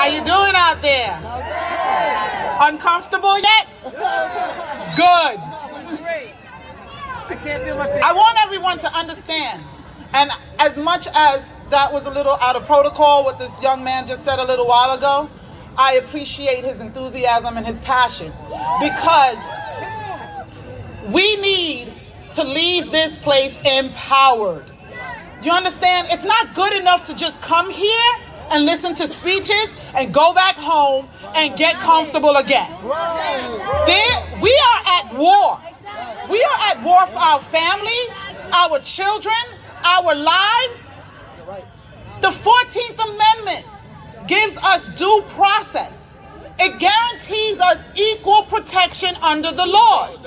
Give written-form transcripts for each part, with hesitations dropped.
How you doing out there? Uncomfortable yet? Good. I want everyone to understand, and as much as that was a little out of protocol, what this young man just said a little while ago, I appreciate his enthusiasm and his passion, because we need to leave this place empowered. You understand? It's not good enough to just come here and listen to speeches and go back home and get comfortable again. We are at war. We are at war for our family, our children, our lives. The 14th Amendment gives us due process. It guarantees us equal protection under the laws.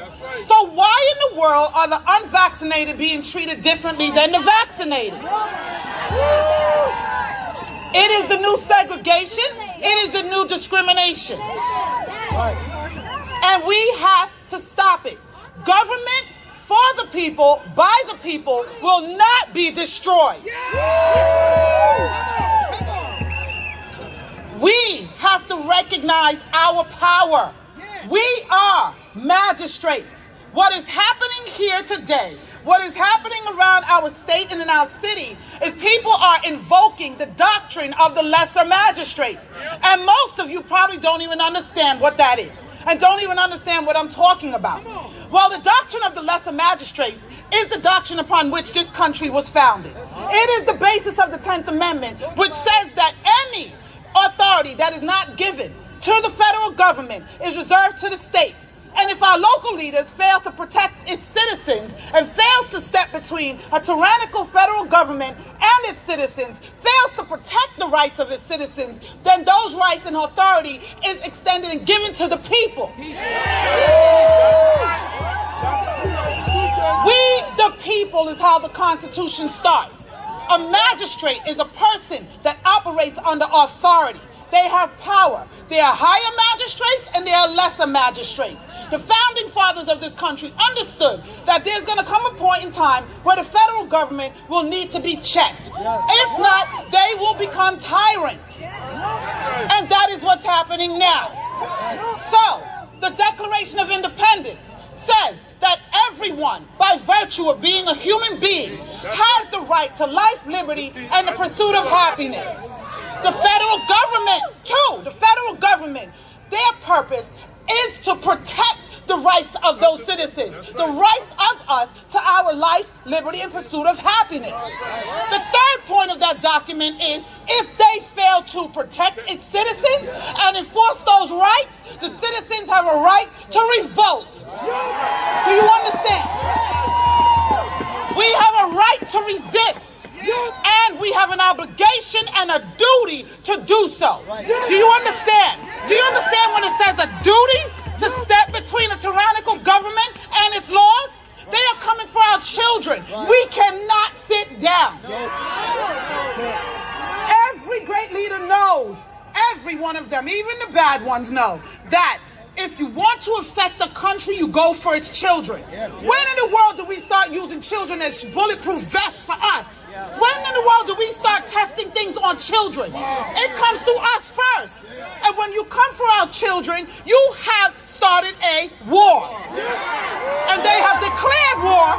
So why in the world are the unvaccinated being treated differently than the vaccinated? It is the new segregation. It is the new discrimination. And we have to stop it. Government for the people, by the people, will not be destroyed. We have to recognize our power. We are magistrates. What is happening here today, what is happening around our state and in our city, is people are invoking the doctrine of the lesser magistrates. And most of you probably don't even understand what that is, and don't even understand what I'm talking about. Well, the doctrine of the lesser magistrates is the doctrine upon which this country was founded. It is the basis of the 10th Amendment, which says that any authority that is not given to the federal government is reserved to the states. And if our local leaders fail to protect its citizens and fails to step between a tyrannical federal government and its citizens, fails to protect the rights of its citizens, then those rights and authority is extended and given to the people. We, the people, is how the Constitution starts. A magistrate is a person that operates under authority. They have power. There are higher magistrates and there are lesser magistrates. The founding fathers of this country understood that there's going to come a point in time where the federal government will need to be checked. If not, they will become tyrants. And that is what's happening now. So, the Declaration of Independence says that everyone, by virtue of being a human being, has the right to life, liberty, and the pursuit of happiness. The federal government, too, the federal government, their purpose is to protect the rights of those citizens, the rights of us to our life, liberty, and pursuit of happiness. The third point of that document is if they fail to protect its citizens and enforce those rights, the citizens have a right to revolt. Do you understand? We have a right to resist. And we have an obligation and a duty to do so. Do you understand? Do you understand when it says a duty to step between a tyrannical government and its laws? They are coming for our children. We cannot sit down. Every great leader knows, every one of them, even the bad ones know, that if you want to affect the country, you go for its children. When in the world do we start using children as bulletproof vests for us? When in the world do we start testing things on children? It comes to us first. And when you come for our children, you have started a war. And they have declared war,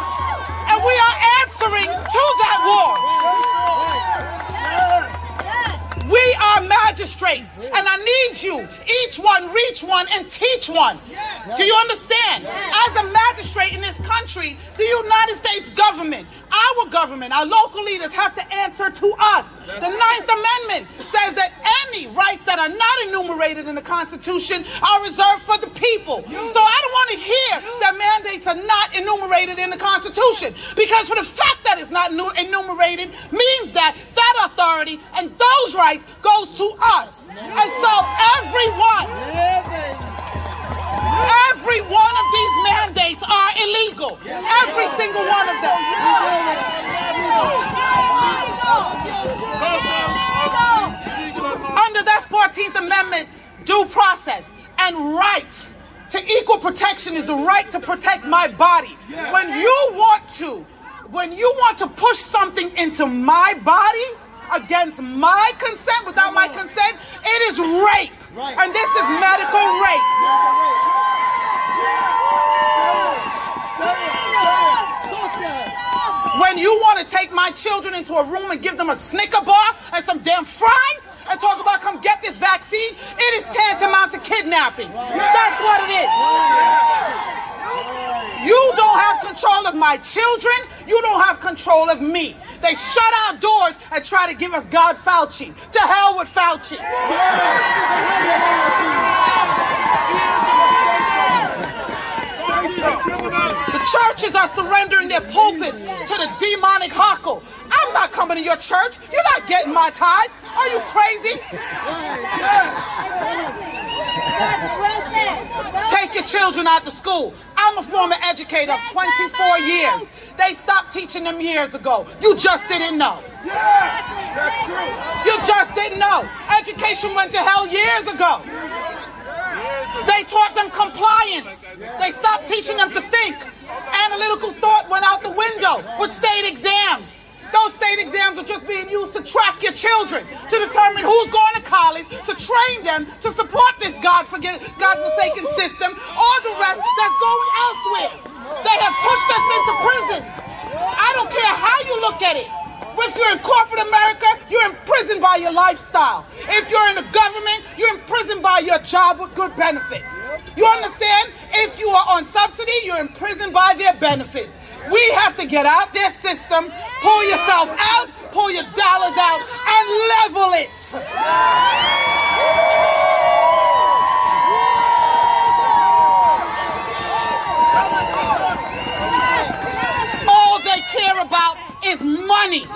and we are answering to that war. We are magistrates, and I need you, each one, reach one, and teach one. Do you understand? As a magistrate in this country, the United States government, our local leaders have to answer to us. The 9th Amendment says that any rights that are not enumerated in the Constitution are reserved for the people. So I don't want to hear that mandates are not enumerated in the Constitution, because for the fact that it's not enumerated means that that authority and those rights goes to us. And so every one of these mandates are illegal. Every single one of them. Under that 14th Amendment, due process and right to equal protection is the right to protect my body. When you want to push something into my body against my consent, without my consent, it is rape. And this is medical rape. When you want to take my children into a room and give them a Snicker bar and some damn fries and talk about come get this vaccine, it is tantamount to kidnapping. That's what it is. You don't have control of my children. You don't have control of me. They shut our doors and try to give us God Fauci. To hell with Fauci. The churches are surrendering their pulpits to the demonic Hackle. I'm not coming to your church. You're not getting my tithe. Are you crazy? Take your children out to school. I'm a former educator of 24 years. They stopped teaching them years ago. You just didn't know. Yes, that's true. You just didn't know. Education went to hell years ago. They taught them compliance. They stopped teaching them to think. Analytical thought went out the window with state exams. Those state exams are just being used to track your children, to determine who's going to college, to train them, to support this God-forsaken system, or the rest that's going elsewhere. They have pushed us into prisons. I don't care how you look at it. If you're in corporate America, you're imprisoned by your lifestyle. If you're in the government, you're imprisoned by your job with good benefits. You understand? If you are on subsidy, you're imprisoned by their benefits. We have to get out their system, pull yourself out, pull your dollars out, and level it. All they care about is money.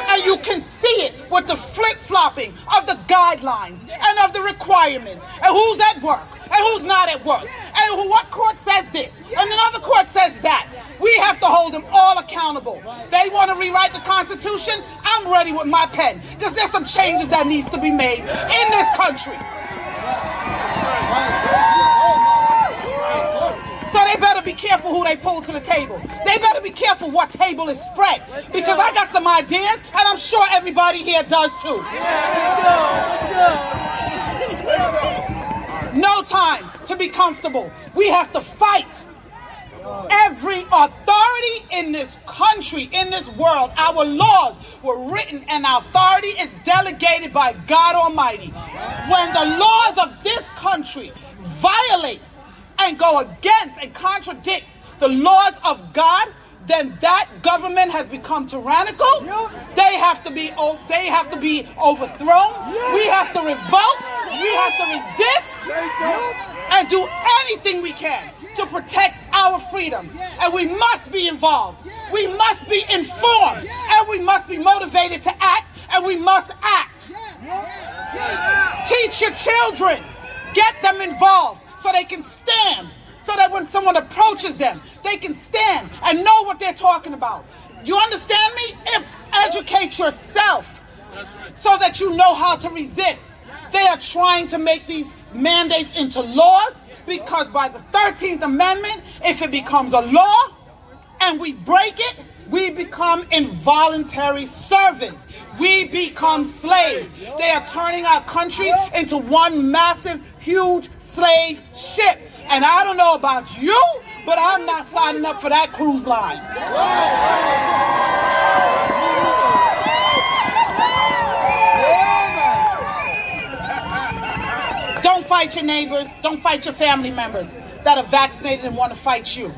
And you can see it with the flip-flopping of the guidelines and of the requirements. And who's at work and who's not at work. And what court says this and another court says that. We have to hold them all accountable. They want to rewrite the Constitution. I'm ready with my pen because there's some changes that needs to be made in this country. So they better be careful who they pull to the table. They better be careful what table is spread. Because I got some ideas, and I'm sure everybody here does too. No time to be comfortable. We have to fight. Every authority in this country, in this world, our laws were written and our authority is delegated by God Almighty. When the laws of this country violate and go against and contradict the laws of God, then that government has become tyrannical. They have to be overthrown. We have to revolt. We have to resist and do anything we can to protect our freedoms. And we must be involved. We must be informed. And we must be motivated to act. And we must act. Teach your children. Get them involved so they can stand. So that when someone approaches them, they can stand and know what they're talking about. You understand me? Educate yourself so that you know how to resist. They are trying to make these mandates into laws because by the 13th Amendment, if it becomes a law and we break it, we become involuntary servants. We become slaves. They are turning our country into one massive, huge slave ship. And I don't know about you, but I'm not signing up for that cruise line. Don't fight your neighbors. Don't fight your family members that are vaccinated and want to fight you.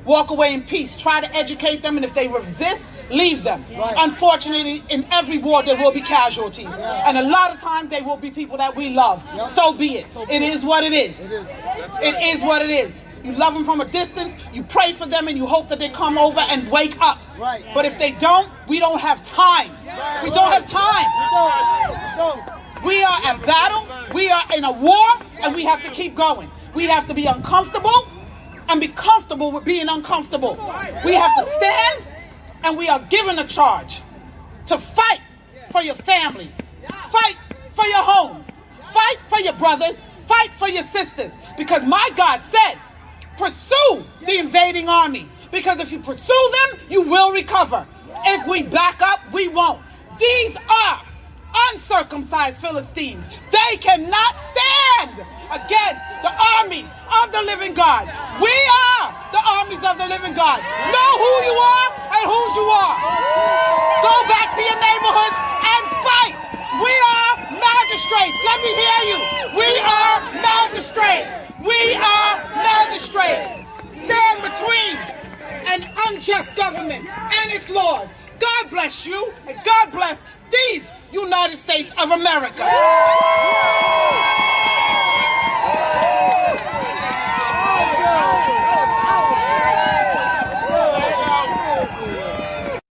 Walk away in peace. Try to educate them, and if they resist, leave them. Unfortunately, in every war there will be casualties. And a lot of times they will be people that we love. So be it. It is what it is. It is what it is. You love them from a distance, you pray for them, and you hope that they come over and wake up. But if they don't, we don't have time. We don't have time. We are at battle, we are in a war, and we have to keep going. We have to be uncomfortable and be comfortable with being uncomfortable. We have to stand, and we are given a charge to fight for your families, fight for your homes, fight for your brothers, fight for your sisters. Because my God says, pursue the invading army. Because if you pursue them, you will recover. If we back up, we won't. These are uncircumcised Philistines. They cannot stand against the armies of the living God. We are the armies of the living God. Know who you are and whose you are. Go back to your neighborhoods and fight. We are magistrates. Let me hear you. We are magistrates. We are magistrates. Stand between an unjust government and its laws. God bless you, and God bless these United States of America.